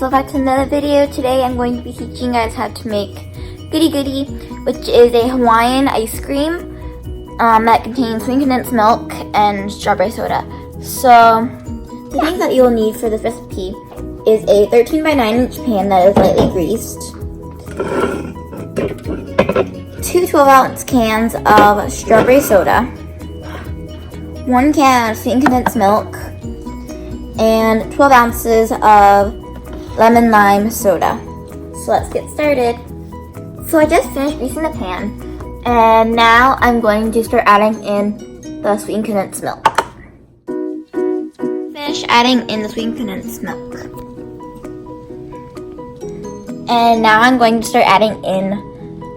guys, welcome back to another video. Today I'm going to be teaching you guys how to make guri, which is a Hawaiian ice cream that contains sweetened condensed milk and strawberry soda. So the things that you'll need for this recipe is a 13 by 9 inch pan that is lightly greased, 2 12-ounce cans of strawberry soda, 1 can of sweetened condensed milk, and 12 ounces of lemon lime soda. So let's get started. So I just finished greasing the pan, and now I'm going to start adding in the sweetened condensed milk. Finish adding in the sweetened condensed milk. And now I'm going to start adding in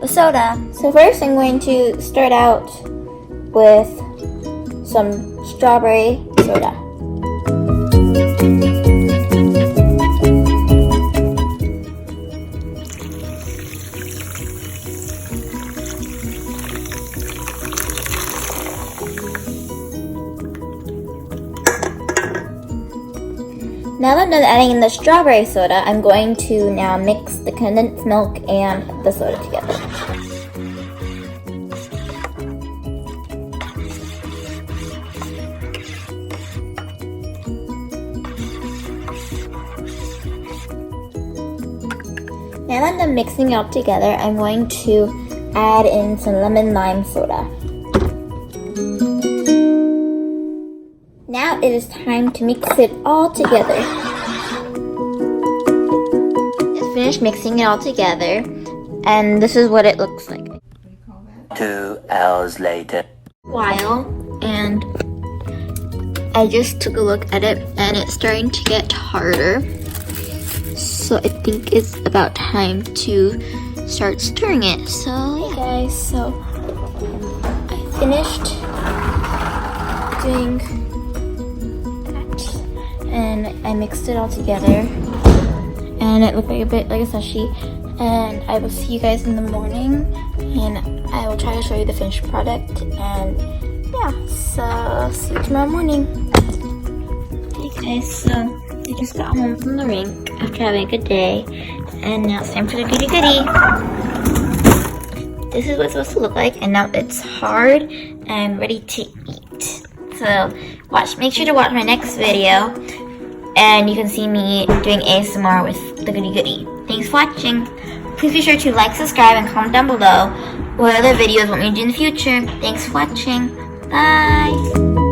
the soda. So first I'm going to start out with some strawberry soda. Now that I'm done adding in the strawberry soda, I'm going to now mix the condensed milk and the soda together. Now that I'm done mixing it all together, I'm going to add in some lemon lime soda. Now it is time to mix it all together. Just finished mixing it all together, and this is what it looks like. 2 hours later. And I just took a look at it, and it's starting to get harder. So I think it's about time to start stirring it. So yeah, guys, so I finished doing that, and I mixed it all together, and it looked like a bit like a sushi. And I will see you guys in the morning, and I will try to show you the finished product. And yeah, so see you tomorrow morning. Hey guys, so I just got home from the rink after having a good day, and now it's time for the guri. This is what it's supposed to look like, and now it's hard and ready to eat. So make sure to watch my next video, and you can see me doing ASMR with the guri. Thanks for watching. Please be sure to like, subscribe, and comment down below what other videos you want me to do in the future. Thanks for watching. Bye.